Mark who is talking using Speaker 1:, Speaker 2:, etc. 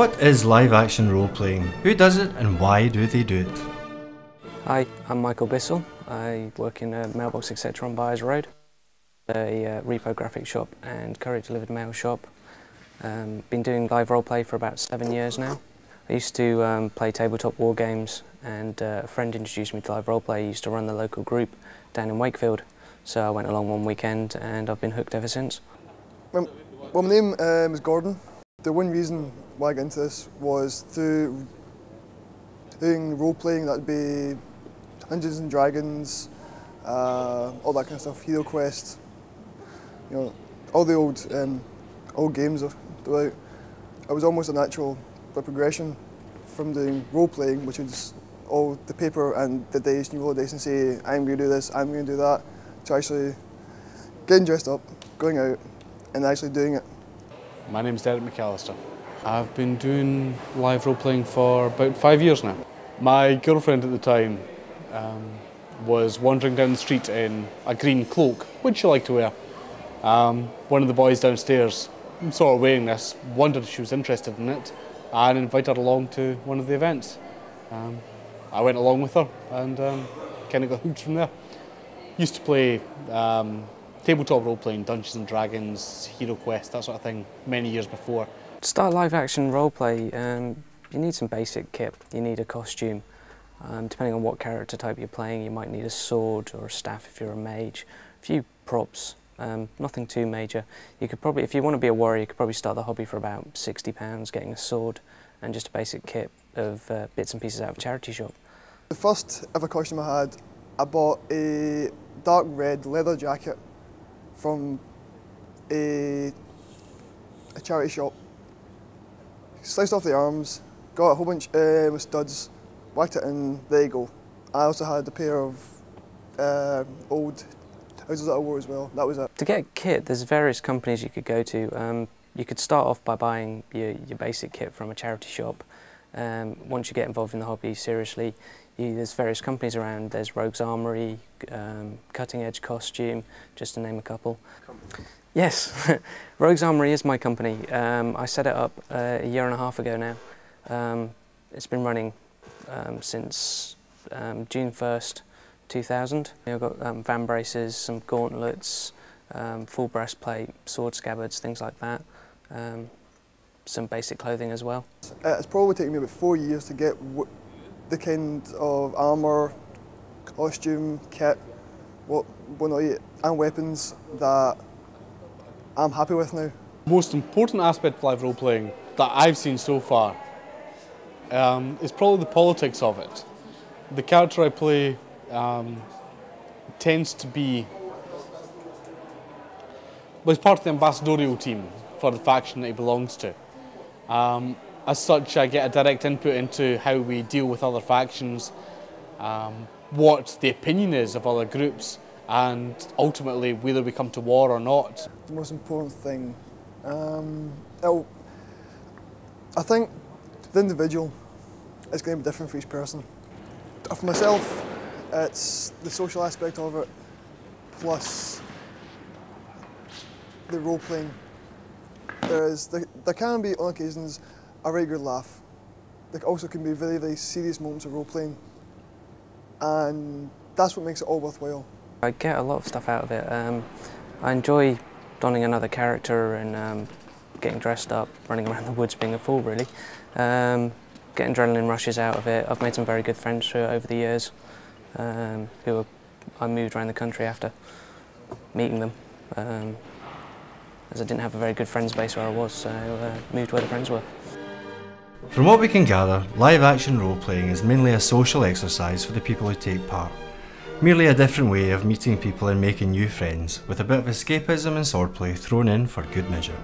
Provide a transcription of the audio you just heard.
Speaker 1: What is live action role playing? Who does it and why do they do it?
Speaker 2: Hi, I'm Michael Bissell. I work in a mailbox etc. on Byers Road, a repo graphic shop and courier delivered mail shop. Been doing live roleplay for about 7 years now. I used to play tabletop war games, and a friend introduced me to live roleplay. He used to run the local group down in Wakefield, so I went along one weekend and I've been hooked ever since.
Speaker 3: Well, my name is Gordon. The one reason why I got into this was through doing role-playing. That would be Dungeons and Dragons, all that kind of stuff, Hero Quest, you know, all the old games throughout. It was almost a natural progression from doing role-playing, which is all the paper and the dice, you roll the dice and say, I'm going to do this, I'm going to do that, to actually getting dressed up, going out, and actually doing it.
Speaker 4: My name's Derek McAllister. I've been doing live role-playing for about 5 years now. My girlfriend at the time was wandering down the street in a green cloak, which she liked to wear. One of the boys downstairs saw her wearing this, wondered if she was interested in it, and invited her along to one of the events. I went along with her and kind of got hooked from there. Used to play tabletop role-playing, Dungeons and Dragons, Hero Quest, that sort of thing, many years before.
Speaker 2: To start live action roleplay, you need some basic kit. You need a costume. Depending on what character type you're playing, you might need a sword or a staff if you're a mage. A few props, nothing too major. You could probably, if you want to be a warrior, you could probably start the hobby for about £60, getting a sword and just a basic kit of bits and pieces out of a charity shop.
Speaker 3: The first ever costume I had, I bought a dark red leather jacket from a charity shop. Sliced off the arms, got a whole bunch with studs, whacked it in, there you go. I also had a pair of old trousers that I wore as well, that was it. To
Speaker 2: get a kit, there's various companies you could go to. You could start off by buying your basic kit from a charity shop. Once you get involved in the hobby seriously, there's various companies around. There's Rogue's Armory, Cutting Edge Costume, just to name a couple. Yes, Rogue's Armory is my company. I set it up a year and a half ago now. It's been running since June 1st, 2000. I've got van braces, some gauntlets, full breastplate, sword scabbards, things like that. Some basic clothing as well.
Speaker 3: It's probably taken me about 4 years to get the kind of armour, costume, kit, whatnot, and weapons that I'm happy with now.
Speaker 4: The most important aspect of live role-playing that I've seen so far is probably the politics of it. The character I play tends to be, well, he's part of the ambassadorial team for the faction that he belongs to. As such, I get a direct input into how we deal with other factions, what the opinion is of other groups, and ultimately whether we come to war or not.
Speaker 3: The most important thing, I think the individual is going to be different for each person. For myself, it's the social aspect of it, plus the role-playing. There can be, on occasions, a very good laugh. There also can be very, very serious moments of role-playing, and that's what makes it all worthwhile.
Speaker 2: I get a lot of stuff out of it. I enjoy donning another character and getting dressed up, running around the woods being a fool, really. Getting adrenaline rushes out of it. I've made some very good friends through it over the years, who I moved around the country after meeting them. As I didn't have a very good friends base where I was, so I moved where the friends were.
Speaker 1: From what we can gather, live action role playing is mainly a social exercise for the people who take part. Merely a different way of meeting people and making new friends, with a bit of escapism and swordplay thrown in for good measure.